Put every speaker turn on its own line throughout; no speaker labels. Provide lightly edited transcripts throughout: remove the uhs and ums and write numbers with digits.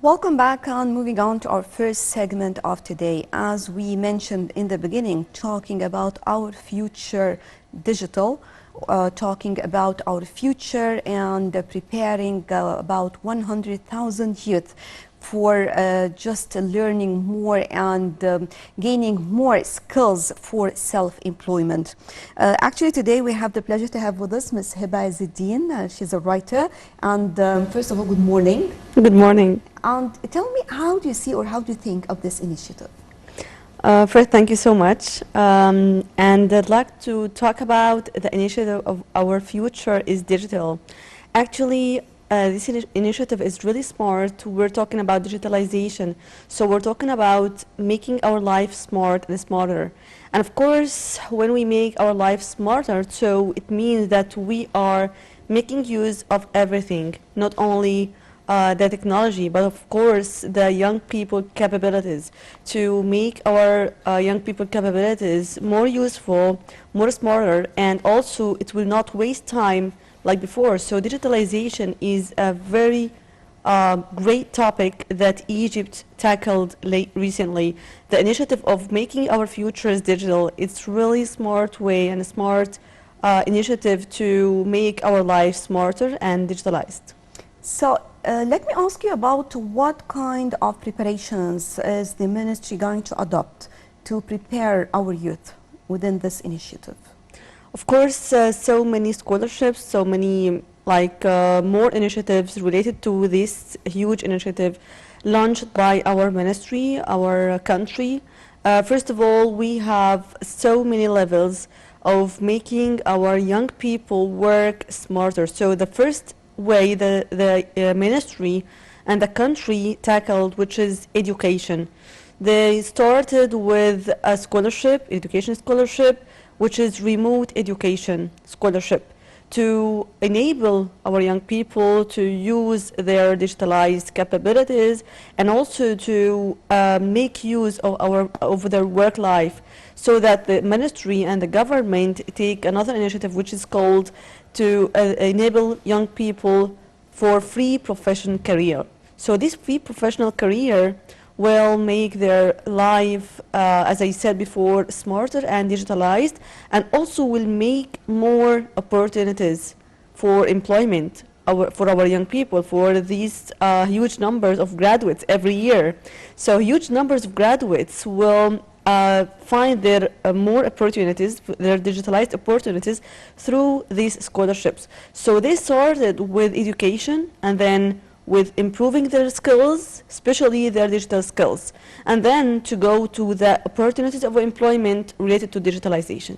Welcome back and moving on to our first segment of today. As we mentioned in the beginning, talking about our future digital, talking about our future and preparing about 100,000 youth for just learning more and gaining more skills for self-employment. Actually, today we have the pleasure to have with us Ms. Heba Ziddin. She's a writer. And first of all, good morning.
Good morning.
And tell me, how do you see or how do you think of this initiative?
First, thank you so much. And I'd like to talk about the initiative of Our Future is Digital. Actually, this initiative is really smart. We're talking about digitalization. So we're talking about making our life smart and smarter. And of course, when we make our life smarter, so it means that we are making use of everything, not only the technology, but of course the young people capabilities, to make our young people capabilities more useful, more smarter, and also it will not waste time like before. So digitalization is a very great topic that Egypt tackled recently. The initiative of making our futures digital, it's really smart way and a smart initiative to make our life smarter and digitalized.
So let me ask you about what kind of preparations is the ministry going to adopt to prepare our youth within this initiative?
Of course, so many scholarships, so many more initiatives related to this huge initiative launched by our ministry, our country. First of all, we have so many levels of making our young people work smarter. So the first way the ministry and the country tackled, which is education. They started with a scholarship, education scholarship, which is remote education scholarship, to enable our young people to use their digitalized capabilities and also to make use of their work life, so that the ministry and the government take another initiative which is called to enable young people for free professional career. So this free professional career will make their life, as I said before, smarter and digitalized, and also will make more opportunities for employment for our young people, for these huge numbers of graduates every year. So huge numbers of graduates will find their more opportunities, their digitalized opportunities through these scholarships. So they started with education and then with improving their skills, especially their digital skills, and then to go to the opportunities of employment related to digitalization.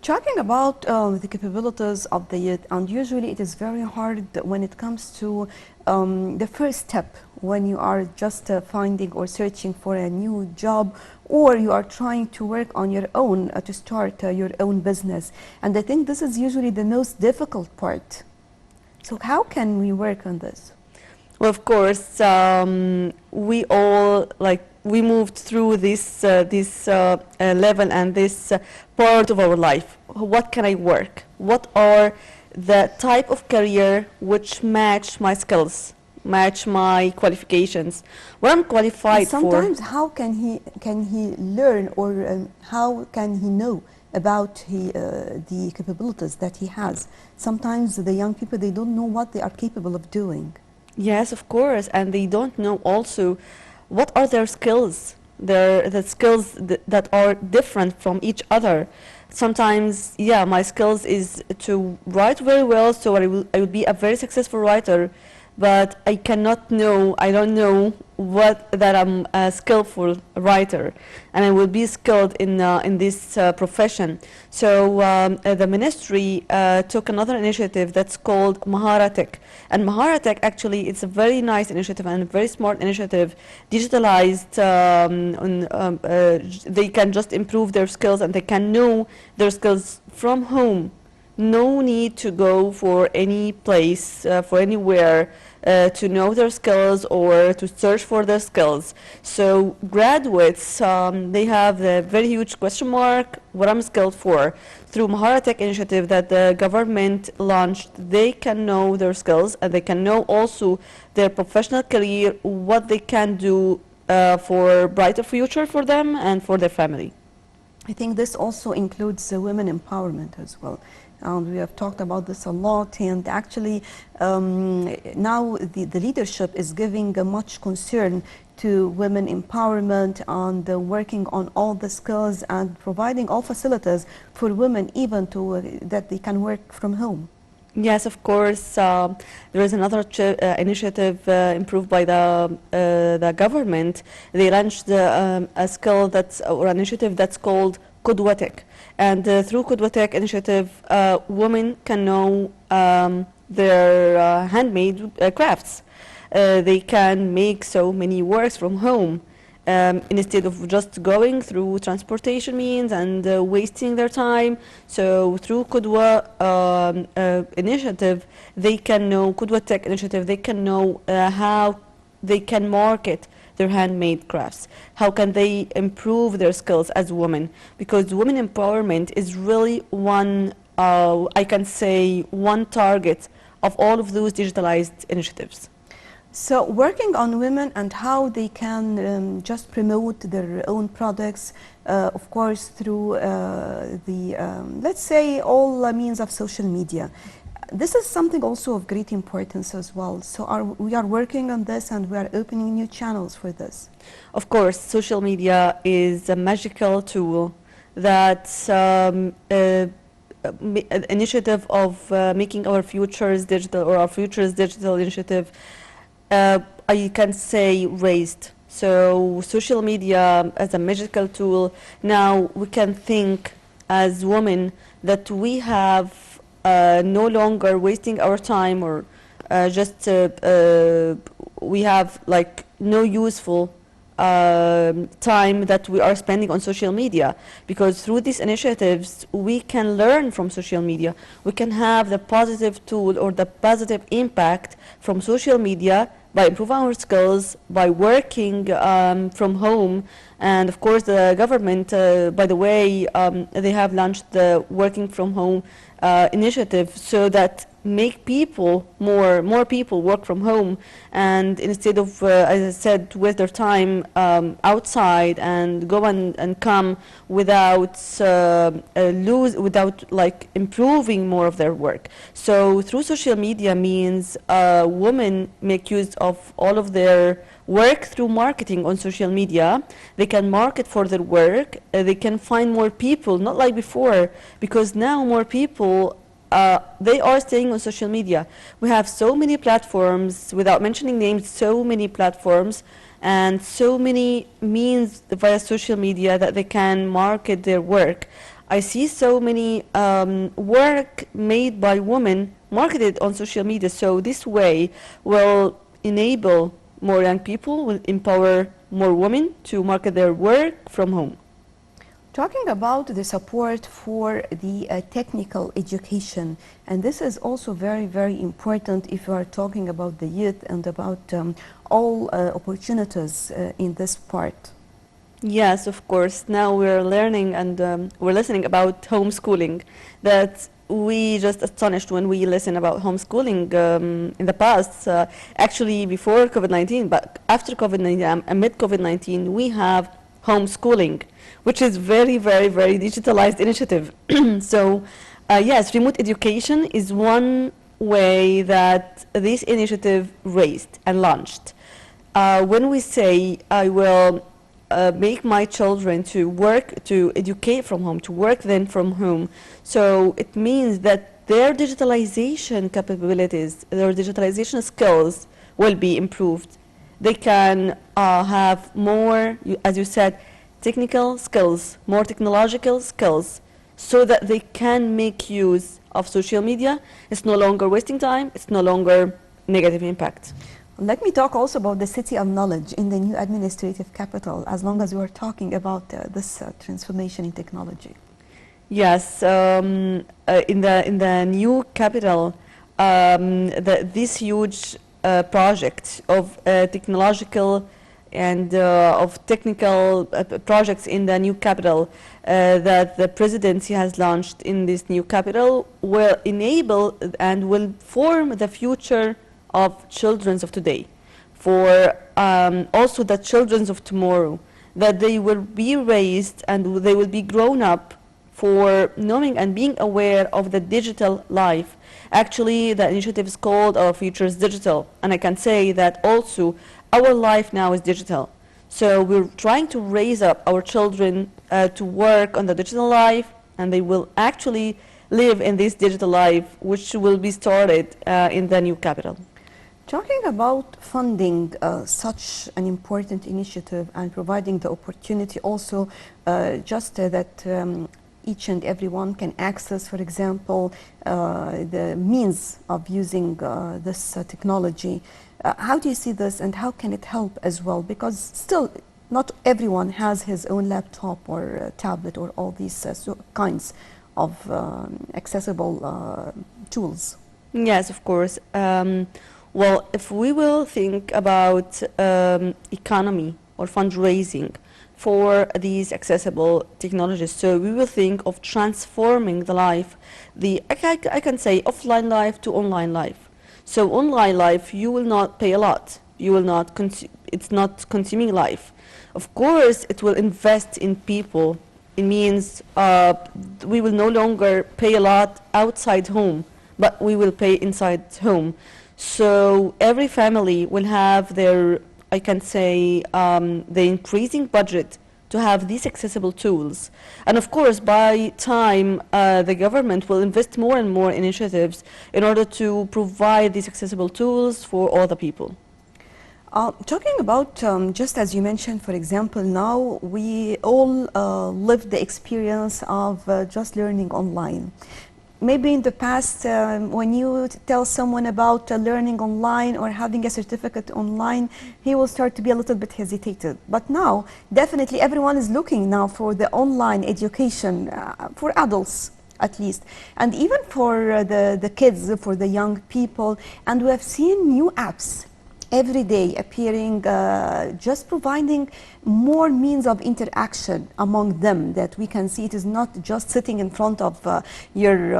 Talking about the capabilities of the youth, and usually it is very hard when it comes to the first step when you are just finding or searching for a new job, or you are trying to work on your own to start your own business. And I think this is usually the most difficult part. So how can we work on this?
Well, of course, we all we moved through this level and this part of our life. What can I work? What are the type of career which match my skills, match my qualifications? What I'm qualified for.
Sometimes, how can he learn, or how can he know about the capabilities that he has? Sometimes the young people, they don't know what they are capable of doing.
Yes, of course, and they don't know also what are their skills, the skills that are different from each other. Sometimes, yeah, my skills is to write very well, so I will be a very successful writer, but I don't know that I'm a skillful writer, and I will be skilled in this profession. So the ministry took another initiative that's called Maharatek, and Maharatek actually it's a very nice initiative and a very smart initiative, digitalized. They can just improve their skills and they can know their skills from home. No need to go for any place, for anywhere. to know their skills or to search for their skills. So graduates, they have a very huge question mark, what I'm skilled for. Through Mahara Tech initiative that the government launched, they can know their skills and they can know also their professional career, what they can do for brighter future for them and for their family.
I think this also includes women empowerment as well. We have talked about this a lot, and actually now the leadership is giving much concern to women empowerment and working on all the skills and providing all facilities for women even to that they can work from home.
Yes, of course. There is another initiative improved by the government. They launched a skill or initiative that's called Qudwatek. And through Qudwatek initiative, women can know their handmade crafts. They can make so many works from home. Instead of just going through transportation means and wasting their time. So through Qudwa initiative, they can know, Qudwa Tech initiative, they can know how they can market their handmade crafts. How can they improve their skills as women? Because women empowerment is really one, I can say, one target of all of those digitalized initiatives.
So working on women and how they can just promote their own products, of course, through let's say, all means of social media. This is something also of great importance as well. So we are working on this and we are opening new channels for this.
Of course, social media is a magical tool that initiative of making our futures digital, or our futures digital initiative, I can say raised. So social media as a magical tool, now we can think as women that we have no longer wasting our time, or just we have like no useful time that we are spending on social media, because through these initiatives we can learn from social media. We can have the positive tool or the positive impact from social media by improving our skills, by working from home. And of course the government, by the way, they have launched the working from home initiative, so that make people, more people work from home, and instead of, as I said, to waste their time outside and go and come without without like improving more of their work. So through social media means women make use of all of their work through marketing on social media. They can market for their work. They can find more people, not like before, because now more people they are staying on social media. We have so many platforms, without mentioning names, so many platforms and so many means via social media that they can market their work. I see so many work made by women marketed on social media. So this way will enable more young people, will empower more women to market their work from home.
Talking about the support for the technical education, and this is also very, very important if you are talking about the youth and about all opportunities in this part.
Yes, of course. Now we're learning and we're listening about homeschooling. That we just astonished when we listen about homeschooling in the past. Actually, before COVID-19, but after COVID-19, amid COVID-19, we have homeschooling, which is very, very, very digitalized initiative. So yes, remote education is one way that this initiative raised and launched. When we say I will make my children to work, to educate from home, to work then from home, so it means that their digitalization capabilities, their digitalization skills will be improved. They can have more, as you said, technical skills, more technological skills, so that they can make use of social media. It's no longer wasting time, it's no longer negative impact.
Let me talk also about the city of knowledge in the new administrative capital, as long as we are talking about this transformation in technology.
Yes, in the new capital, this huge projects, of technological and of technical projects in the new capital that the presidency has launched in this new capital will enable and will form the future of children of today, for also the children of tomorrow, that they will be raised and they will be grown up for knowing and being aware of the digital life. Actually, the initiative is called Our Future is Digital, and I can say that also our life now is digital. So we're trying to raise up our children to work on the digital life, and they will actually live in this digital life, which will be started in the new capital.
Talking about funding such an important initiative and providing the opportunity also that each and everyone can access, for example, the means of using this technology. How do you see this, and how can it help as well? Because still not everyone has his own laptop or tablet or all these kinds of accessible tools.
Yes, of course. Well, if we will think about economy or fundraising for these accessible technologies, so we will think of transforming the life, I can say offline life to online life. So online life, you will not pay a lot. You will not it's not consuming life. Of course, it will invest in people. It means we will no longer pay a lot outside home, but we will pay inside home. So every family will have their, I can say, the increasing budget to have these accessible tools. And of course, by time, the government will invest more and more initiatives in order to provide these accessible tools for all the people.
Talking about, just as you mentioned, for example, now we all live the experience of just learning online. Maybe in the past, when you tell someone about learning online or having a certificate online, he will start to be a little bit hesitated. But now, definitely everyone is looking now for the online education, for adults at least, and even for the kids, for the young people. And we have seen new apps every day appearing, just providing more means of interaction among them, that we can see it is not just sitting in front of your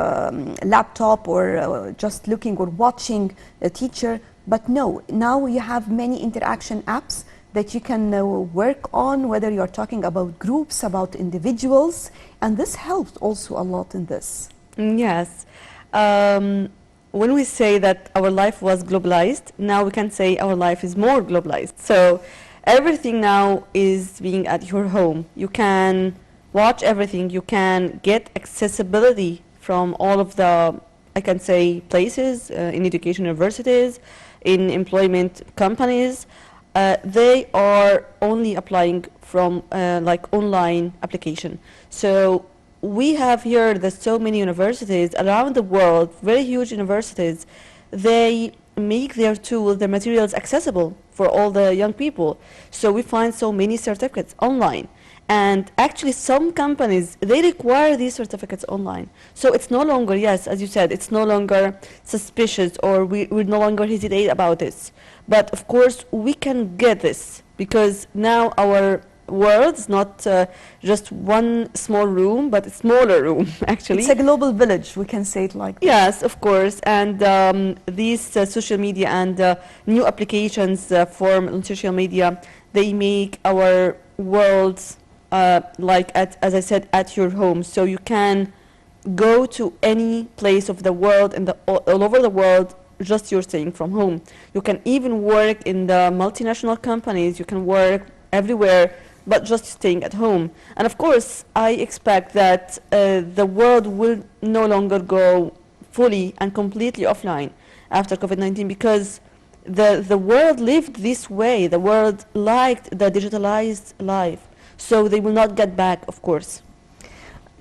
laptop or just looking or watching a teacher, but no, now you have many interaction apps that you can work on, whether you're talking about groups, about individuals, and this helps also a lot in this.
Yes. When we say that our life was globalized, now we can say our life is more globalized. So everything now is being at your home. You can watch everything. You can get accessibility from all of the, I can say, places, in education universities, in employment companies. They are only applying from like online application. So we have here there's so many universities around the world, very huge universities. They make their tools, their materials accessible for all the young people. So we find so many certificates online. And actually some companies, they require these certificates online. So it's no longer, yes, as you said, it's no longer suspicious, or we no longer hesitate about this. But of course we can get this, because now our world is not just one small room, but a smaller room actually.
It's a global village, we can say it like that.
Yes, of course. And these social media and new applications form on social media, they make our worlds like, as I said, at your home. So you can go to any place of the world and all over the world, just you're staying from home. You can even work in the multinational companies, you can work everywhere, but just staying at home. And of course, I expect that the world will no longer go fully and completely offline after COVID-19, because the world lived this way. The world liked the digitalized life. So they will not get back, of course.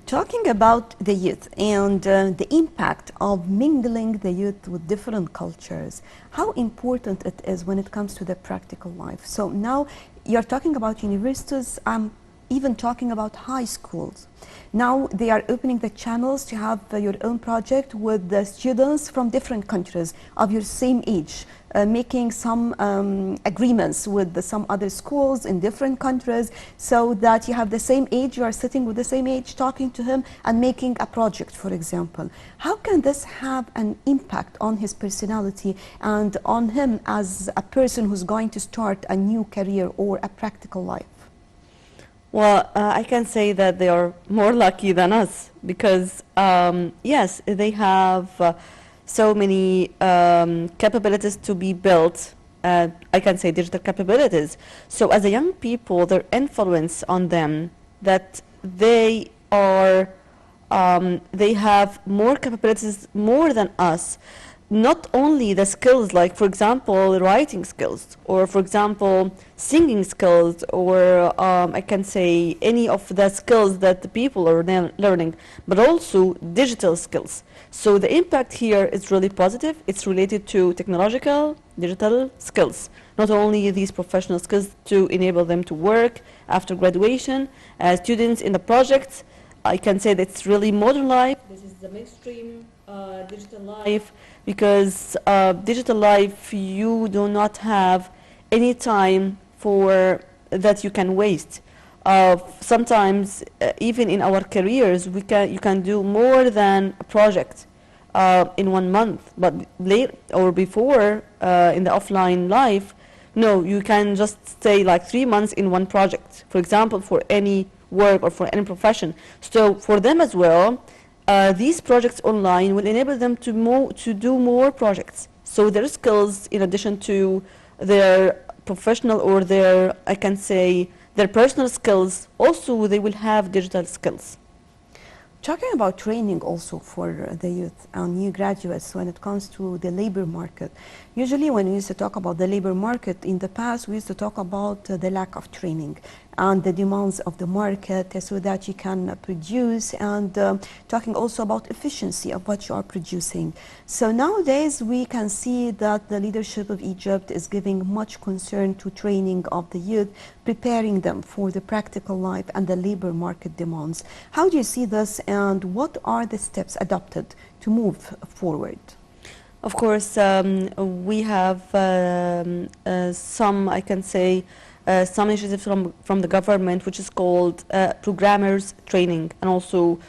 Talking about the youth and the impact of mingling the youth with different cultures, how important it is when it comes to the practical life. So now you're talking about universities, I'm even talking about high schools. Now they are opening the channels to have your own project with the students from different countries of your same age, making some agreements with some other schools in different countries, so that you have the same age, you are sitting with the same age, talking to him and making a project, for example. How can this have an impact on his personality and on him as a person who's going to start a new career or a practical life?
Well, I can say that they are more lucky than us because, yes, they have so many capabilities to be built. I can say digital capabilities. So as a young people, their influence on them that they are, they have more capabilities more than us. Not only the skills, like for example writing skills, or for example singing skills, or I can say any of the skills that the people are learning, but also digital skills. So the impact here is really positive. It's related to technological digital skills, not only these professional skills to enable them to work after graduation. Students in the projects, I can say that it's really modern life. This is the mainstream digital life, because digital life, you do not have any time for that you can waste. Sometimes even in our careers, you can do more than a project in 1 month, but late or before in the offline life, no, you can just stay like 3 months in one project, for example, for any work or for any profession. So for them as well, these projects online will enable them to do more projects. So their skills, in addition to their professional or their, I can say, their personal skills, also they will have digital skills.
Talking about training also for the youth and new graduates when it comes to the labor market. Usually when we used to talk about the labor market in the past, we used to talk about the lack of training and the demands of the market so that you can produce, and talking also about efficiency of what you are producing. So nowadays we can see that the leadership of Egypt is giving much concern to training of the youth, preparing them for the practical life and the labor market demands. How do you see this, and what are the steps adopted to move forward?
Of course, we have some, I can say, some initiatives from the government, which is called programmers training, and also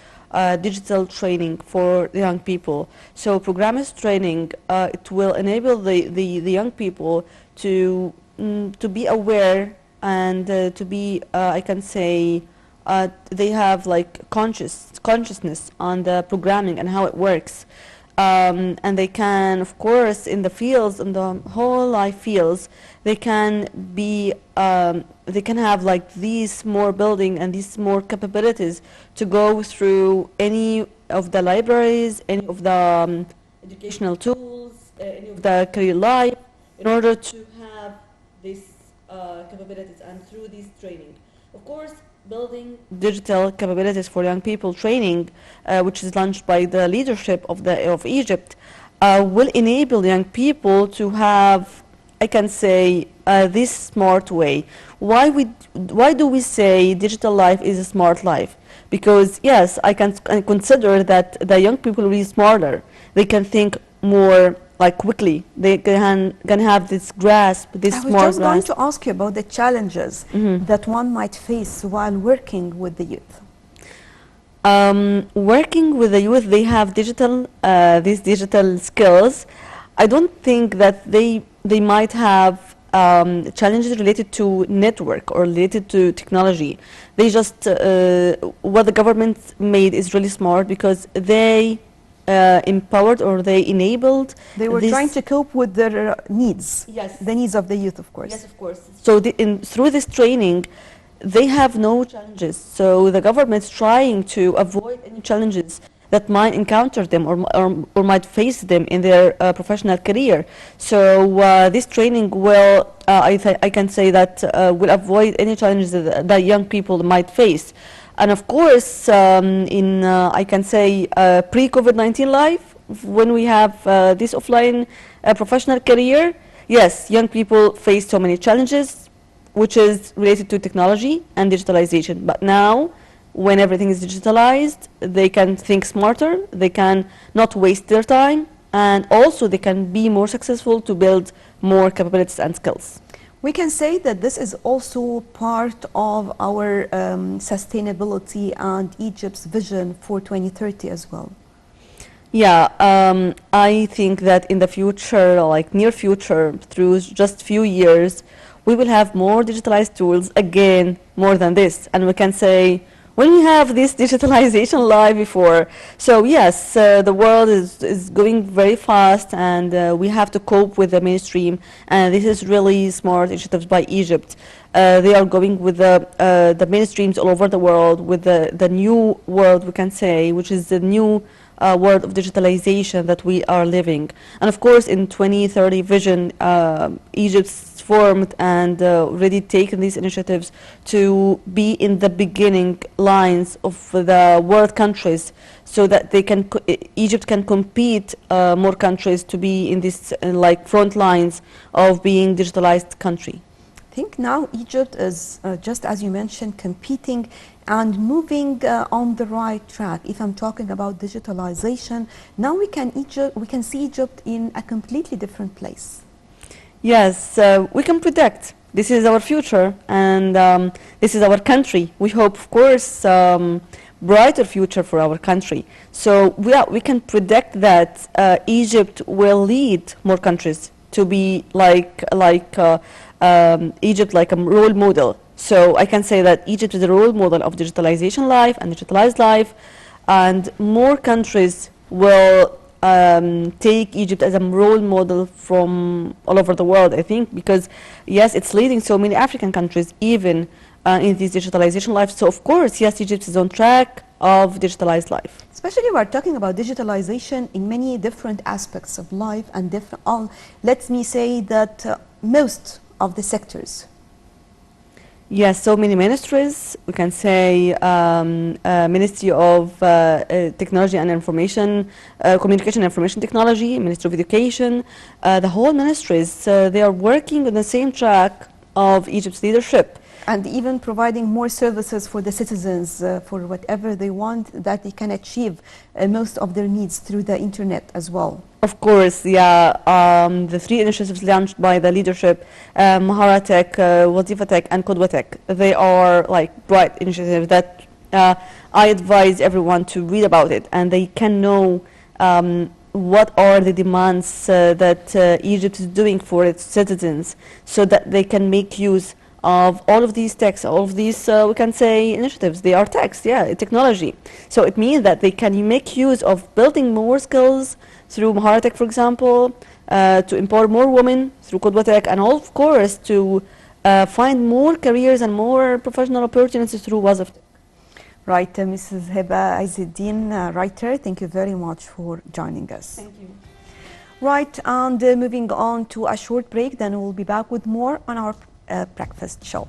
digital training for the young people. So programmers training, it will enable the young people to be aware and to be, I can say, they have like consciousness on the programming and how it works. And they can, of course, in the fields, in the whole life fields, they can be, they can have like these more building and these more capabilities to go through any of the libraries, any of the educational tools, any of the career life, in order to have these capabilities and through this training. Of course, building digital capabilities for young people training, which is launched by the leadership of Egypt, will enable young people to have, I can say, this smart way. Why do we say digital life is a smart life? Because yes, I can consider that the young people will be smarter. They can think more like quickly. They can have this grasp, this smart grasp.
I was just going to ask you about the challenges that one might face while working with the youth.
Working with the youth, they have digital, these digital skills. I don't think that they might have challenges related to network or related to technology. They just, what the government made is really smart, because they empowered, or they enabled.
They were trying to cope with their needs.
Yes.
The needs of the youth, of course.
Yes, of course. So through this training, they have no challenges. So the government's trying to avoid any challenges that might encounter them or might face them in their professional career. So this training will, I can say that will avoid any challenges that young people might face. And of course, in, I can say, pre-COVID-19 life, when we have this offline professional career, yes, young people face so many challenges, which is related to technology and digitalization. But now, when everything is digitalized, they can think smarter, they can not waste their time, and also they can be more successful to build more capabilities and skills.
We can say that this is also part of our sustainability and Egypt's vision for 2030 as well.
Yeah, I think that in the future, like near future, through just few years, we will have more digitalized tools, again, more than this. And we can say, when we have this digitalization live before, so yes, the world is going very fast, and we have to cope with the mainstream, and this is really smart initiatives by Egypt. They are going with the mainstreams all over the world, with the new world, we can say, which is the new world of digitalization that we are living. And of course, in 2030 vision, Egypt's formed and already taken these initiatives to be in the beginning lines of the world countries, so that they can Egypt can compete more countries to be in this like front lines of being digitalized country.
I think now Egypt is, just as you mentioned, competing and moving on the right track. If I'm talking about digitalization, now we can see Egypt in a completely different place.
Yes, we can predict. This is our future, and this is our country. We hope, of course, brighter future for our country. So we can predict that Egypt will lead more countries to be like Egypt, like a role model. So I can say that Egypt is a role model of digitalization life and digitalized life, and more countries will take Egypt as a role model from all over the world, I think, because yes, it's leading so many African countries even in this digitalization life. So of course, yes, Egypt is on track of digitalized life.
Especially we are talking about digitalization in many different aspects of life and different, let me say that most of the sectors.
Yes, so many ministries. We can say Ministry of Technology and Information, Communication and Information Technology, Ministry of Education, the whole ministries, they are working on the same track of Egypt's leadership.
And even providing more services for the citizens for whatever they want, that they can achieve most of their needs through the internet as well.
Of course, yeah. The three initiatives launched by the leadership, Mahara Tech, Wazifa Tech, and Qudwa Tech, they are like bright initiatives that I advise everyone to read about it, and they can know what are the demands that Egypt is doing for its citizens, so that they can make use of all of these techs, all of these, we can say, initiatives. They are techs, yeah, technology. So it means that they can make use of building more skills through Mahara Tech, for example, to empower more women through Qudwa Tech, and all, of course, to find more careers and more professional opportunities through Wazifa Tech.
Right, Mrs. Heba Izzeddin, writer, thank you very much for joining us.
Thank you.
Right, and moving on to a short break, then we'll be back with more on our breakfast show.